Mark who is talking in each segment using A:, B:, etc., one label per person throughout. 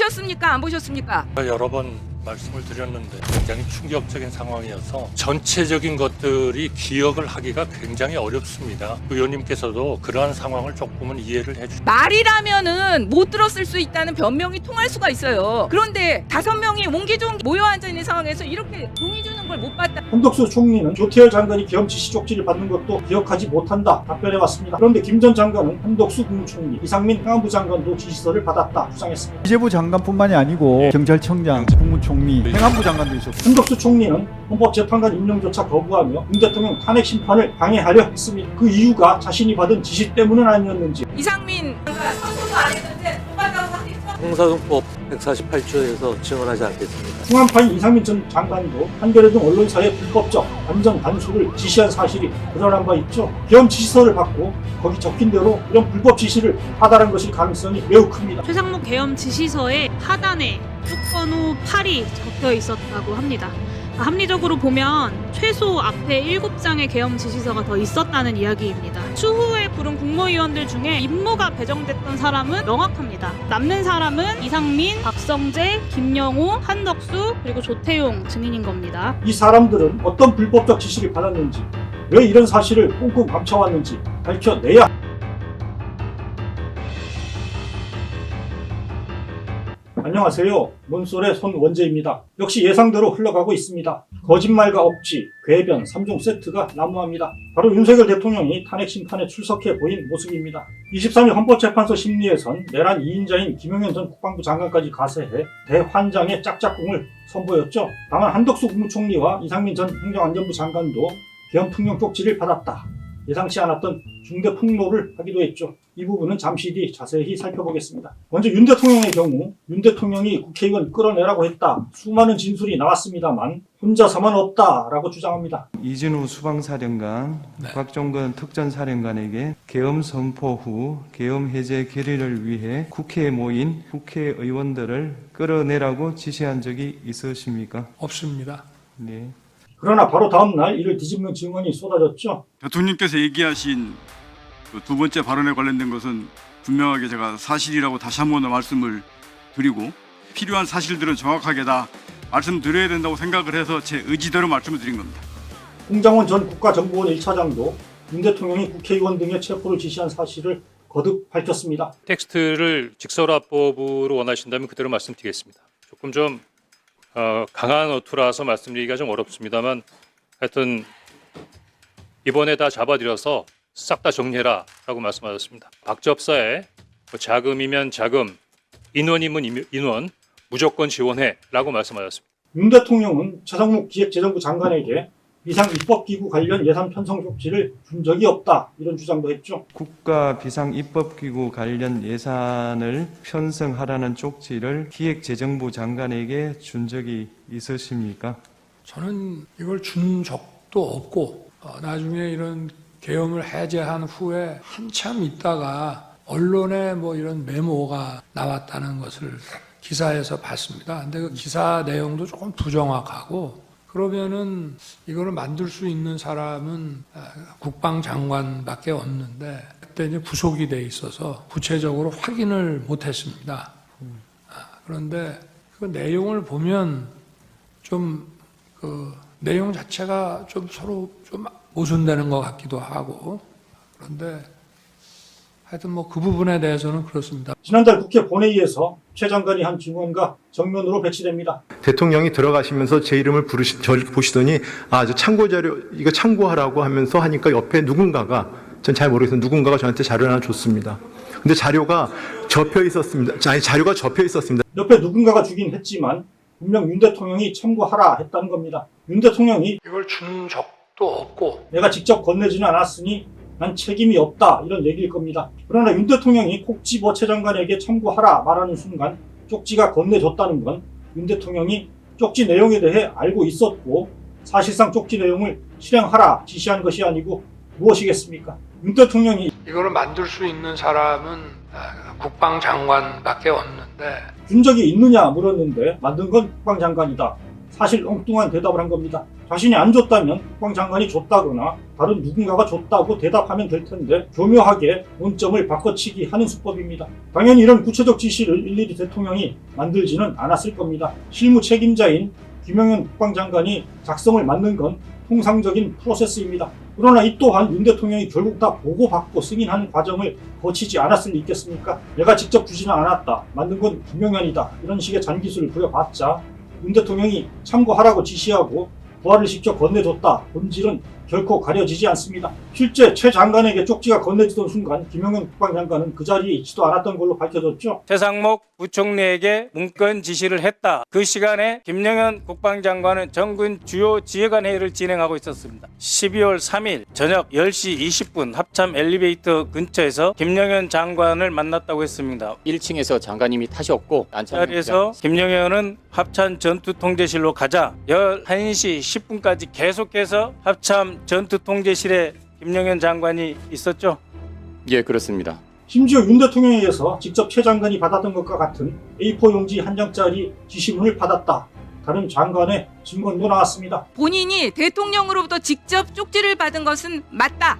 A: 보셨습니까? 안 보셨습니까?
B: 여러 번 말씀을 드렸는데 굉장히 충격적인 상황이어서 전체적인 것들이 기억을 하기가 굉장히 어렵습니다. 의원님께서도 그러한 상황을 조금은 이해를 해주시죠.
A: 말이라면은 못 들었을 수 있다는 변명이 통할 수가 있어요. 그런데 5명이 옹기종기 모여 앉아 있는 상황에서 이렇게 동의 주는 걸 못 봤다.
C: 한덕수 총리는 조태열 장관이 계엄 지시 쪽지를 받는 것도 기억하지 못한다 답변해왔습니다. 그런데 김 전 장관은 한덕수 국무총리, 이상민 행안부 장관도 지시서를 받았다 주장했습니다.
D: 기재부 장관뿐만이 아니고 경찰청장, 국무총리, 행안부 장관도 있었고
C: 한덕수 총리는 헌법재판관 임명조차 거부하며 윤 대통령 탄핵 심판을 방해하려 했습니다. 그 이유가 자신이 받은 지시 때문은 아니었는지.
A: 이상민 선수도 안 했는데 똑같다고 확인했어.
E: 형사정법 148조에서 지원하지 않겠습니다.
C: 충암파인 이상민 전 장관도 한겨레 등 언론사의 불법적 완전 단속을 지시한 사실이 드러난 바 있죠. 계엄 지시서를 받고 거기 적힌 대로 이런 불법 지시를 하달한 것일 가능성이 매우 큽니다.
F: 최상목 계엄 지시서에 하단에 쪽번호 8이 적혀 있었다고 합니다. 합리적으로 보면 최소 앞에 7장의 계엄 지시서가 더 있었다는 이야기입니다. 추후에 부른 국무위원들 중에 임무가 배정됐던 사람은 명확합니다. 남는 사람은 이상민, 박성재, 김영호, 한덕수 그리고 조태용 증인인 겁니다.
C: 이 사람들은 어떤 불법적 지시를 받았는지, 왜 이런 사실을 꽁꽁 감춰왔는지 밝혀내야 합니다. 안녕하세요. 몬솔의 손원재입니다. 역시 예상대로 흘러가고 있습니다. 거짓말과 억지, 궤변 3종 세트가 난무합니다. 바로 윤석열 대통령이 탄핵 심판에 출석해 보인 모습입니다. 23일 헌법재판소 심리에선 내란 2인자인 김용현 전 국방부 장관까지 가세해 대환장의 짝짝꿍을 선보였죠. 다만 한덕수 국무총리와 이상민 전 행정안전부 장관도 계엄 특령 쪽지를 받았다. 예상치 않았던 중대 폭로를 하기도 했죠. 이 부분은 잠시 뒤 자세히 살펴보겠습니다. 먼저 윤 대통령의 경우 윤 대통령이 국회의원 끌어내라고 했다. 수많은 진술이 나왔습니다만 혼자서만 없다라고 주장합니다.
G: 이진우 수방사령관, 곽종근 특전사령관에게 계엄 선포 후 계엄 해제 결의를 위해 국회에 모인 국회의원들을 끌어내라고 지시한 적이 있으십니까?
H: 없습니다.
G: 네.
C: 그러나 바로 다음 날 이를 뒤집는 증언이 쏟아졌죠.
I: 대통령께서 얘기하신 그 두 번째 발언에 관련된 것은 분명하게 제가 사실이라고 다시 한 번 더 말씀을 드리고 필요한 사실들은 정확하게 다 말씀드려야 된다고 생각을 해서 제 의지대로 말씀을 드린 겁니다.
C: 홍장원 전 국가정보원 1차장도 윤 대통령이 국회의원 등의 체포를 지시한 사실을 거듭 밝혔습니다.
B: 텍스트를 직설화법으로 원하신다면 그대로 말씀드리겠습니다. 조금 좀 강한 어투라서 말씀드리기가 좀 어렵습니다만 하여튼 이번에 다 잡아들여서 싹 다 정리해라 라고 말씀하셨습니다. 박접사에 자금이면 자금, 인원이면 인원 무조건 지원해 라고 말씀하셨습니다.
C: 윤 대통령은 최상목 기획재정부 장관에게 비상 입법기구 관련 예산 편성 쪽지를 준 적이 없다 이런 주장도 했죠.
G: 국가 비상입법기구 관련 예산을 편성하라는 쪽지를 기획재정부 장관에게 준 적이 있으십니까?
H: 저는 이걸 준 적도 없고 나중에 이런 계엄을 해제한 후에 한참 있다가 언론에 뭐 이런 메모가 나왔다는 것을 기사에서 봤습니다. 근데 그 기사 내용도 조금 부정확하고 그러면은 이거를 만들 수 있는 사람은 국방장관밖에 없는데 그때 이제 구속이 돼 있어서 구체적으로 확인을 못했습니다. 그런데 그 내용을 보면 좀 그 내용 자체가 좀 서로 좀 모순되는 것 같기도 하고 그런데 하여튼 뭐 그 부분에 대해서는 그렇습니다.
C: 지난달 국회 본회의에서 최 장관이 한 증언과 정면으로 배치됩니다.
J: 대통령이 들어가시면서 제 이름을 저를 보시더니 저 참고 자료 이거 참고하라고 하면서 하니까 옆에 누군가가 전 잘 모르겠어요. 누군가가 저한테 자료를 하나 줬습니다. 근데 자료가 접혀 있었습니다. 자료가 접혀 있었습니다.
C: 옆에 누군가가 주긴 했지만 분명 윤 대통령이 참고하라 했다는 겁니다. 윤 대통령이
H: 이걸 준 적도 없고
C: 내가 직접 건네지는 않았으니 난 책임이 없다 이런 얘기일 겁니다. 그러나 윤 대통령이 콕 집어 최 장관에게 참고하라 말하는 순간 쪽지가 건네졌다는 건 윤 대통령이 쪽지 내용에 대해 알고 있었고 사실상 쪽지 내용을 실행하라 지시한 것이 아니고 무엇이겠습니까? 윤 대통령이
H: 이거를 만들 수 있는 사람은 국방장관밖에 없는데
C: 준 적이 있느냐 물었는데 만든 건 국방장관이다. 사실 엉뚱한 대답을 한 겁니다. 자신이 안 줬다면 국방장관이 줬다거나 다른 누군가가 줬다고 대답하면 될 텐데 교묘하게 논점을 바꿔치기 하는 수법입니다. 당연히 이런 구체적 지시를 일일이 대통령이 만들지는 않았을 겁니다. 실무 책임자인 김영현 국방장관이 작성을 맡는 건 통상적인 프로세스입니다. 그러나 이 또한 윤 대통령이 결국 다 보고받고 승인하는 과정을 거치지 않았을 리 있겠습니까? 내가 직접 주지는 않았다. 만든 건 김영현이다. 이런 식의 잔기술을 부려봤자 윤 대통령이 참고하라고 지시하고 부하를 직접 건네줬다. 본질은 결코 가려지지 않습니다. 실제 최 장관에게 쪽지가 건네지던 순간 김영현 국방장관은 그 자리에 있지도 않았던 걸로 밝혀졌죠.
K: 최상목 부총리에게 문건 지시를 했다. 그 시간에 김영현 국방장관은 정군 주요 지휘관 회의를 진행하고 있었습니다. 12월 3일 저녁 10시 20분 합참 엘리베이터 근처에서 김영현 장관을 만났다고 했습니다.
L: 1층에서 장관님이 타셨고
K: 자리에서 김영현은 합참 전투통제실로 가자 11시 10분까지 계속해서 합참 전투통제실에 김영현 장관이 있었죠?
L: 예, 그렇습니다.
C: 심지어 윤 대통령에게서 직접 최 장관이 받았던 것과 같은 A4 용지 한 장짜리 지시문을 받았다. 다른 장관의 증언도 나왔습니다.
A: 본인이 대통령으로부터 직접 쪽지를 받은 것은 맞다.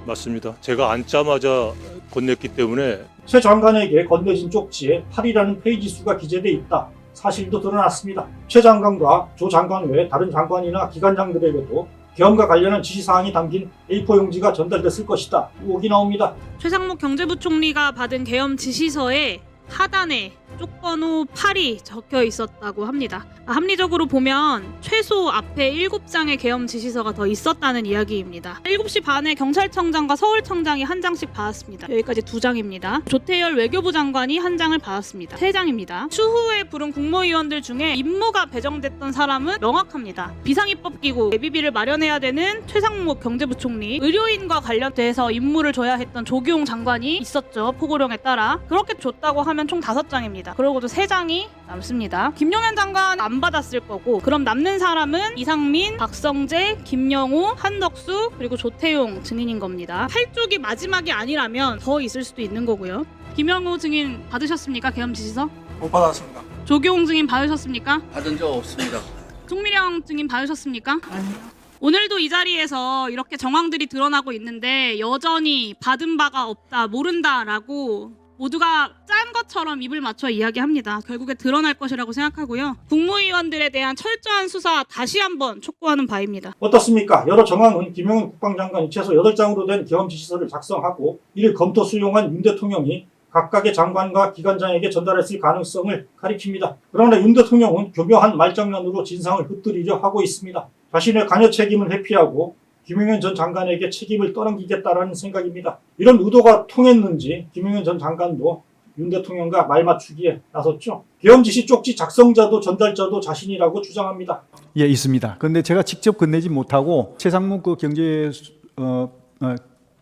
B: 맞습니다. 제가 앉자마자 건넸기 때문에
C: 최 장관에게 건네진 쪽지에 8이라는 페이지 수가 기재돼 있다. 사실도 드러났습니다. 최 장관과 조 장관 외 다른 장관이나 기관장들에게도 계엄과 관련한 지시사항이 담긴 A4 용지가 전달됐을 것이다. 의혹이 나옵니다.
F: 최상목 경제부총리가 받은 계엄 지시서에 하단에 쪽번호 8이 적혀 있었다고 합니다. 합리적으로 보면 최소 앞에 7장의 계엄 지시서가 더 있었다는 이야기입니다. 7시 반에 경찰청장과 서울청장이 한 장씩 받았습니다. 여기까지 2장입니다. 조태열 외교부 장관이 한 장을 받았습니다. 3장입니다. 추후에 부른 국무위원들 중에 임무가 배정됐던 사람은 명확합니다. 비상입법기구 예비비를 마련해야 되는 최상목 경제부총리, 의료인과 관련돼서 임무를 줘야 했던 조규용 장관이 있었죠. 포고령에 따라. 그렇게 줬다고 하면 총 5장입니다. 그러고도 3장이 남습니다. 김용현 장관 안 받았을 거고, 그럼 남는 사람은 이상민, 박성재, 김영호, 한덕수 그리고 조태용 증인인 겁니다. 8쪽이 마지막이 아니라면 더 있을 수도 있는 거고요. 김영호 증인 받으셨습니까? 계엄 지시서?
H: 못 받았습니다.
F: 조교홍 증인 받으셨습니까?
E: 받은 적 없습니다.
F: 송미령 증인 받으셨습니까? 아니요. 오늘도 이 자리에서 이렇게 정황들이 드러나고 있는데 여전히 받은 바가 없다, 모른다라고 모두가 짠 것처럼 입을 맞춰 이야기합니다. 결국에 드러날 것이라고 생각하고요. 국무위원들에 대한 철저한 수사 다시 한번 촉구하는 바입니다.
C: 어떻습니까? 여러 정황은 김영은 국방장관이 최소 8장으로 된 계엄 지시서를 작성하고 이를 검토 수용한 윤 대통령이 각각의 장관과 기관장에게 전달했을 가능성을 가리킵니다. 그러나 윤 대통령은 교묘한 말장난으로 진상을 흩뜨리려 하고 있습니다. 자신의 관여 책임을 회피하고 김영현 전 장관에게 책임을 떠넘기겠다라는 생각입니다. 이런 의도가 통했는지 김영현 전 장관도 윤 대통령과 말 맞추기에 나섰죠. 계엄 지시 쪽지 작성자도 전달자도 자신이라고 주장합니다.
D: 예, 있습니다. 그런데 제가 직접 건네지 못하고 최상목 그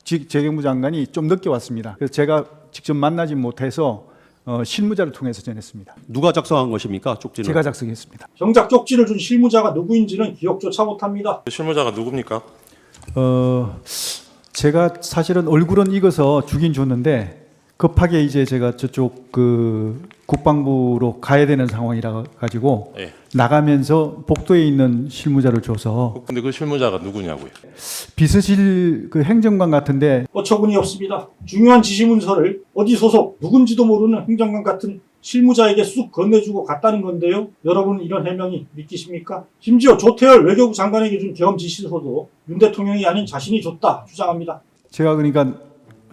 D: 재경부 장관이 좀 늦게 왔습니다. 그래서 제가 직접 만나지 못해서 실무자를 통해서 전했습니다.
M: 누가 작성한 것입니까? 쪽지를?
D: 제가 작성했습니다.
C: 정작 쪽지를 준 실무자가 누구인지는 기억조차 못합니다.
B: 실무자가 누굽니까?
D: 제가 사실은 얼굴은 익어서 주긴 줬는데 급하게 이제 제가 저쪽 그 국방부로 가야 되는 상황이라 가지고
B: 예.
D: 나가면서 복도에 있는 실무자를 줘서.
B: 근데 그 실무자가 누구냐고요?
D: 비서실 그 행정관 같은데
C: 어처구니 없습니다. 중요한 지시문서를 어디 소속 누군지도 모르는 행정관 같은 실무자에게 쑥 건네주고 갔다는 건데요. 여러분 이런 해명이 믿기십니까? 심지어 조태열 외교부 장관에게 준 계엄 지시서도 윤 대통령이 아닌 자신이 줬다 주장합니다.
D: 제가 그러니까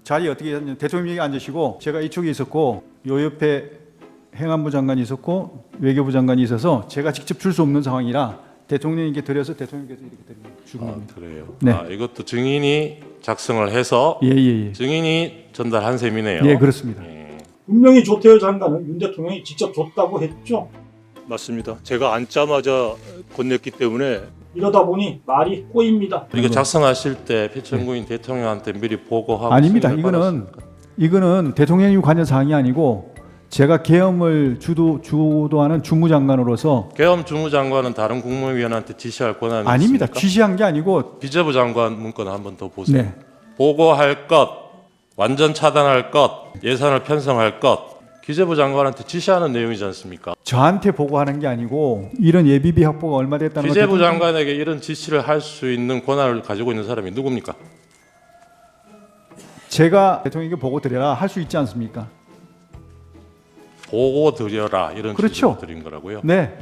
D: 자리에 어떻게 했냐면 대통령이 앉으시고 제가 이쪽에 있었고 요 옆에 행안부 장관이 있었고 외교부 장관이 있어서 제가 직접 줄 수 없는 상황이라 대통령에게 드려서 대통령께서 이렇게 주는 겁니다.
B: 그래요.
D: 네.
B: 이것도 증인이 작성을 해서
D: 예.
B: 증인이 전달한 셈이네요.
D: 예, 그렇습니다.
C: 분명히 조태열 장관은 윤 대통령이 직접 줬다고 했죠.
B: 맞습니다. 제가 앉자마자 건넸기 때문에
C: 이러다 보니 말이 꼬입니다.
B: 이거 작성하실 때 표창구인 대통령한테 미리 보고하고
D: 아닙니다. 이거는 대통령이 관여 사항이 아니고 제가 계엄을 주도하는 주무장관으로서
B: 계엄 주무장관은 다른 국무위원한테 지시할 권한이
D: 아닙니다.
B: 있습니까?
D: 지시한 게 아니고
B: 기재부 장관 문건 한번 더 보세요.
D: 네.
B: 보고할 것, 완전 차단할 것, 예산을 편성할 것,
M: 기재부 장관한테 지시하는 내용이지 않습니까?
D: 저한테 보고하는 게 아니고 이런 예비비 확보가 얼마 됐다는 걸
M: 기재부
D: 대통령-
M: 장관에게 이런 지시를 할 수 있는 권한을 가지고 있는 사람이 누굽니까?
D: 제가 대통령에게 보고 드려라 할 수 있지 않습니까?
M: 보고 드려라 이런
D: 그렇죠.
M: 지시를 드린 거라고요?
D: 네.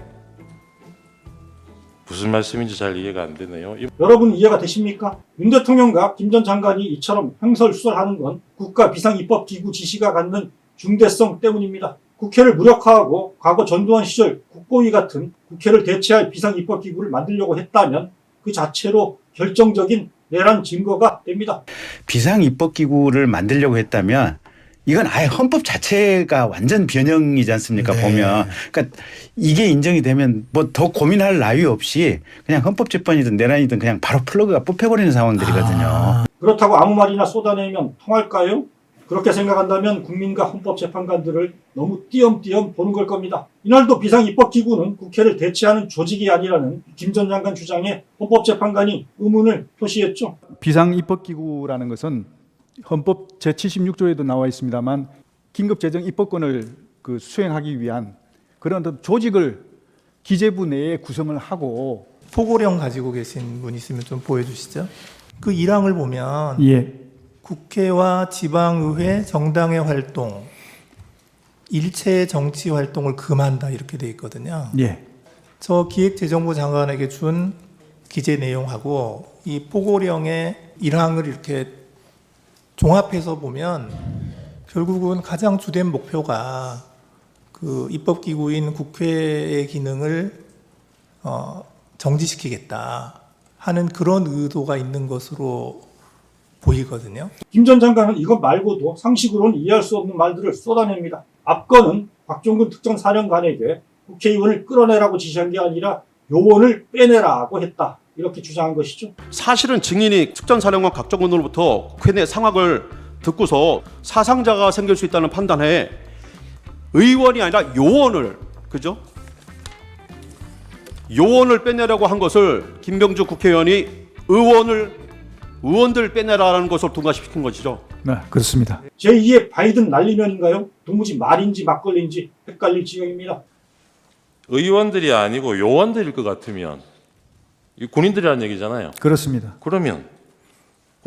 M: 무슨 말씀인지 잘 이해가 안 되네요.
C: 여러분 이해가 되십니까? 윤 대통령과 김 전 장관이 이처럼 횡설수설하는 건 국가 비상입법기구 지시가 갖는 중대성 때문입니다. 국회를 무력화하고 과거 전두환 시절 국고위 같은 국회를 대체할 비상입법기구를 만들려고 했다면 그 자체로 결정적인 내란 증거가 됩니다.
N: 비상입법기구를 만들려고 했다면 이건 아예 헌법 자체가 완전 변형이지 않습니까? 보면. 그러니까 이게 인정이 되면 뭐 더 고민할 나위 없이 그냥 헌법재판이든 내란이든 그냥 바로 플러그가 뽑혀버리는 상황들이거든요.
C: 그렇다고 아무 말이나 쏟아내면 통할까요? 그렇게 생각한다면 국민과 헌법재판관들을 너무 띄엄띄엄 보는 걸 겁니다. 이날도 비상입법기구는 국회를 대체하는 조직이 아니라는 김 전 장관 주장에 헌법재판관이 의문을 표시했죠.
D: 비상입법기구라는 것은 헌법 제76조에도 나와 있습니다만 긴급재정 입법권을 수행하기 위한 그런 어떤 조직을 기재부 내에 구성을 하고.
O: 포고령 가지고 계신 분 있으면 좀 보여주시죠. 그 1항을 보면
D: 예.
O: 국회와 지방의회 정당의 활동, 일체의 정치 활동을 금한다 이렇게 돼 있거든요.
D: 예.
O: 저 기획재정부 장관에게 준 기재 내용하고 이 포고령의 1항을 이렇게 종합해서 보면 결국은 가장 주된 목표가 그 입법기구인 국회의 기능을 정지시키겠다 하는 그런 의도가 있는 것으로 보이거든요.
C: 김 전 장관은 이것 말고도 상식으로는 이해할 수 없는 말들을 쏟아냅니다. 앞건은 박종근 특전사령관에게 국회의원을 끌어내라고 지시한 게 아니라 요원을 빼내라고 했다. 이렇게 주장한 것이죠.
M: 사실은 증인이 특전사령관 각종군으로부터 국회 내 상황을 듣고서 사상자가 생길 수 있다는 판단에 의원이 아니라 요원을, 그죠? 요원을 빼내라고 한 것을 김병주 국회의원이 의원들 빼내라라는 것을 둔갑시킨 것이죠.
D: 네, 그렇습니다.
C: 제2의 바이든 날리면인가요? 도무지 말인지 막걸리인지 헷갈릴 지경입니다.
M: 의원들이 아니고 요원들일 것 같으면 이 군인들이라는 얘기잖아요.
D: 그렇습니다.
M: 그러면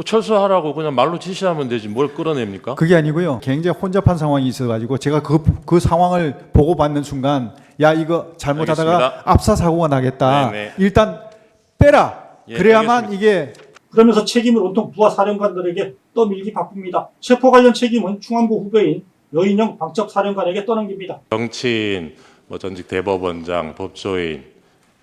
M: 철수하라고 그냥 말로 지시하면 되지 뭘 끌어냅니까?
D: 그게 아니고요. 굉장히 혼잡한 상황이 있어가지고 제가 그 상황을 보고받는 순간 야 이거 잘못하다가
M: 알겠습니다.
D: 압사 사고가 나겠다.
M: 네네.
D: 일단 빼라.
M: 예,
D: 그래야만
M: 알겠습니다.
C: 이게 그러면서 책임을 온통 부하 사령관들에게 떠밀기 바쁩니다. 체포 관련 책임은 충안부 후배인 여인영 방첩사령관에게 떠넘깁니다.
M: 정치인, 전직 대법원장, 법조인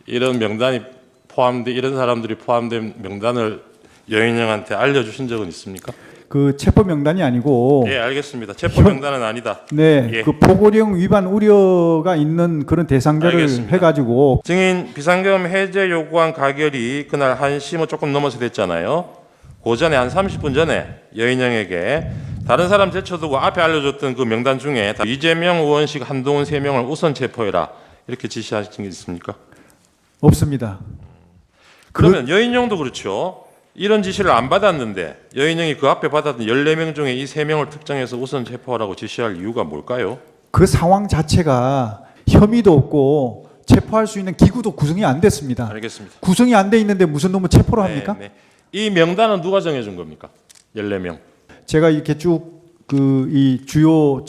M: 이런 명단이 포함된 이런 사람들이 포함된 명단을 여인영한테 알려주신 적은 있습니까?
D: 그 체포 명단이 아니고.
M: 예, 알겠습니다. 체포 명단은 아니다.
D: 네,
M: 예.
D: 그 포고령 위반 우려가 있는 그런 대상자를
M: 알겠습니다.
D: 해가지고.
M: 증인 비상계엄 해제 요구한 가결이 그날 1시 조금 넘어서 됐잖아요. 그 전에 한 30분 전에 여인영에게 다른 사람 제쳐두고 앞에 알려줬던 그 명단 중에 이재명, 의원식, 한동훈 3명을 우선 체포해라 이렇게 지시하신 게 있습니까?
D: 없습니다.
M: 그러면 여인영도 그렇죠. 이런 지시를 안 받았는데 여인영이 그 앞에 받았던 14명 중에 이 3명을 특정해서 우선 체포하라고 지시할 이유가 뭘까요?
D: 그 상황 자체가 혐의도 없고 체포할 수 있는 기구도 구성이 안 됐습니다.
M: 알겠습니다.
D: 구성이 안 돼 있는데 무슨 놈을 체포를 합니까?
M: 네. 이 명단은 누가 정해준 겁니까? 14명.
D: 제가 이렇게 쭉 이 주요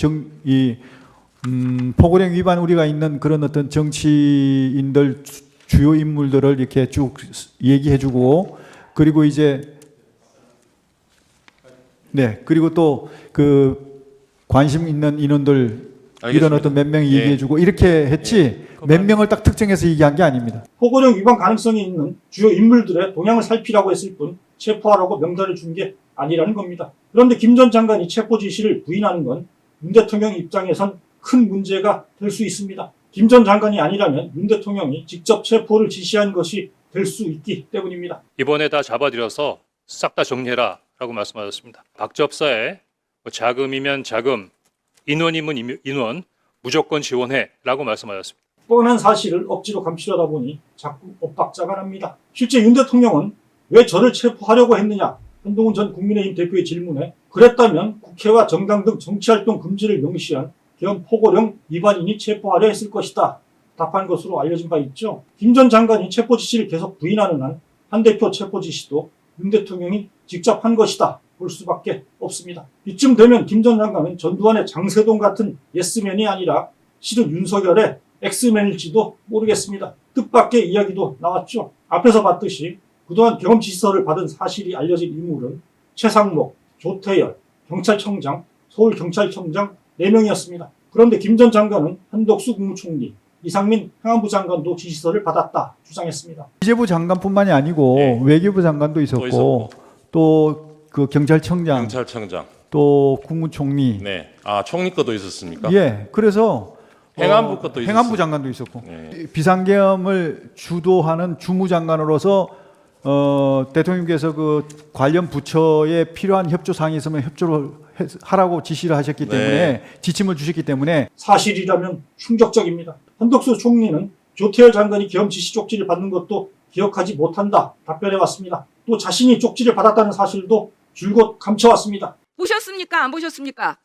D: 포고령 위반 우리가 있는 그런 어떤 정치인들 주요 인물들을 이렇게 쭉 얘기해주고 그리고 이제 그리고 또 그 관심 있는 인원들
M: 알겠습니다.
D: 이런 어떤 몇 명이
M: 예.
D: 얘기해주고 이렇게 했지 몇 명을 딱 특정해서 얘기한 게 아닙니다.
C: 포고령 위반 가능성이 있는 주요 인물들의 동향을 살피라고 했을 뿐 체포하라고 명단을 준 게 아니라는 겁니다. 그런데 김 전 장관이 체포 지시를 부인하는 건 윤 대통령 입장에선 큰 문제가 될 수 있습니다. 김 전 장관이 아니라면 윤 대통령이 직접 체포를 지시한 것이 될 수 있기 때문입니다.
B: 이번에 다 잡아들여서 싹 다 정리해라 라고 말씀하셨습니다. 박접사에 자금이면 자금, 인원이면 인원, 무조건 지원해 라고 말씀하셨습니다.
C: 뻔한 사실을 억지로 감추려다 보니 자꾸 엇박자가 납니다. 실제 윤 대통령은 왜 저를 체포하려고 했느냐? 한동훈 전 국민의힘 대표의 질문에 그랬다면 국회와 정당 등 정치활동 금지를 명시한 계엄 포고령 위반인이 체포하려 했을 것이다. 답한 것으로 알려진 바 있죠. 김 전 장관이 체포 지시를 계속 부인하는 한 한 대표 체포 지시도 윤 대통령이 직접 한 것이다 볼 수밖에 없습니다. 이쯤 되면 김 전 장관은 전두환의 장세동 같은 예스맨이 아니라 실은 윤석열의 엑스맨일지도 모르겠습니다. 뜻밖의 이야기도 나왔죠. 앞에서 봤듯이 그동안 계엄 지시서를 받은 사실이 알려진 인물은 최상목, 조태열, 경찰청장, 서울경찰청장 4명이었습니다. 그런데 김 전 장관은 한덕수 국무총리, 이상민 행안부 장관도 지시서를 받았다 주장했습니다.
D: 기재부 장관뿐만이 아니고
M: 네.
D: 외교부 장관도 있었고 또 그 경찰청장, 또 국무총리.
M: 네. 아, 총리 것도 있었습니까?
D: 예. 그래서
M: 행안부 것도
D: 행안부 장관도 있었고
M: 네.
D: 비상계엄을 주도하는 주무장관으로서 대통령께서 그 관련 부처에 필요한 협조 사항이 있으면 협조를 하라고 지시를 하셨기 때문에 지침을 주셨기 때문에
C: 사실이라면 충격적입니다. 한덕수 총리는 조태열 장관이 계엄 지시 쪽지를 받는 것도 기억하지 못한다 답변해왔습니다. 또 자신이 쪽지를 받았다는 사실도 줄곧 감춰왔습니다.
A: 보셨습니까? 안 보셨습니까?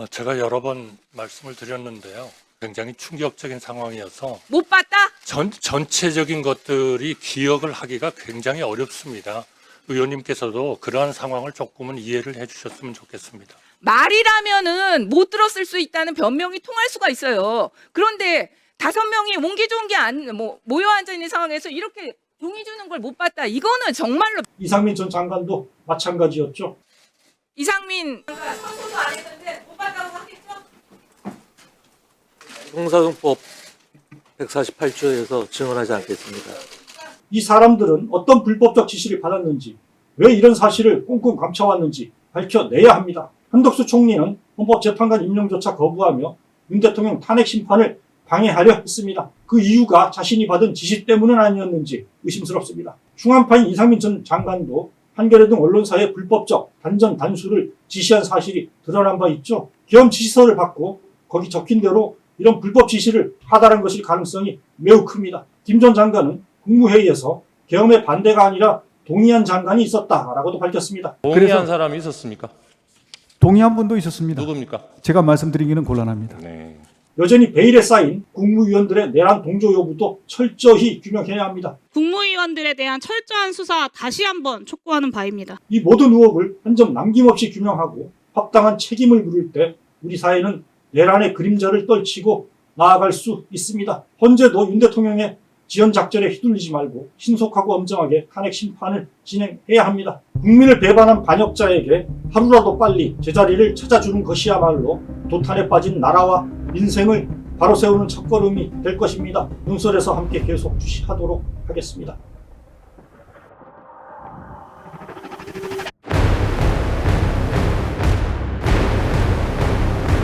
B: 제가 여러 번 말씀을 드렸는데요. 굉장히 충격적인 상황이어서
A: 못 봤다?
B: 전체적인 것들이 기억을 하기가 굉장히 어렵습니다. 의원님께서도 그러한 상황을 조금은 이해를 해주셨으면 좋겠습니다.
A: 말이라면은 못 들었을 수 있다는 변명이 통할 수가 있어요. 그런데 5명이 옹기종기 모여 앉아 있는 상황에서 이렇게 동의 주는 걸 못 봤다. 이거는 정말로
C: 이상민 전 장관도 마찬가지였죠.
A: 이상민 선고도 안 했는데 못 봤다고 하겠죠?
E: 형사정법 148조에서 증언하지 않겠습니다.
C: 이 사람들은 어떤 불법적 지시를 받았는지, 왜 이런 사실을 꽁꽁 감춰왔는지 밝혀내야 합니다. 한덕수 총리는 헌법재판관 임명조차 거부하며 윤 대통령 탄핵 심판을 방해하려 했습니다. 그 이유가 자신이 받은 지시 때문은 아니었는지 의심스럽습니다. 중한파인 이상민 전 장관도 한겨레 등 언론사에 불법적 단전 단수를 지시한 사실이 드러난 바 있죠. 계엄 지시서를 받고 거기 적힌 대로 이런 불법 지시를 하달한 것일 가능성이 매우 큽니다. 김 전 장관은 국무회의에서 계엄의 반대가 아니라 동의한 장관이 있었다라고도 밝혔습니다.
M: 동의한 사람이 있었습니까?
D: 동의한 분도 있었습니다.
M: 누굽니까?
D: 제가 말씀드리기는 곤란합니다.
M: 네.
C: 여전히 베일에 쌓인 국무위원들의 내란 동조 여부도 철저히 규명해야 합니다.
F: 국무위원들에 대한 철저한 수사 다시 한번 촉구하는 바입니다.
C: 이 모든 의혹을 한 점 남김없이 규명하고 합당한 책임을 물을 때 우리 사회는 내란의 그림자를 떨치고 나아갈 수 있습니다. 헌재도 윤 대통령의 지연작전에 휘둘리지 말고 신속하고 엄정하게 탄핵 심판을 진행해야 합니다. 국민을 배반한 반역자에게 하루라도 빨리 제자리를 찾아주는 것이야말로 도탄에 빠진 나라와 민생을 바로 세우는 첫걸음이 될 것입니다. 논설에서 함께 계속 주시하도록 하겠습니다.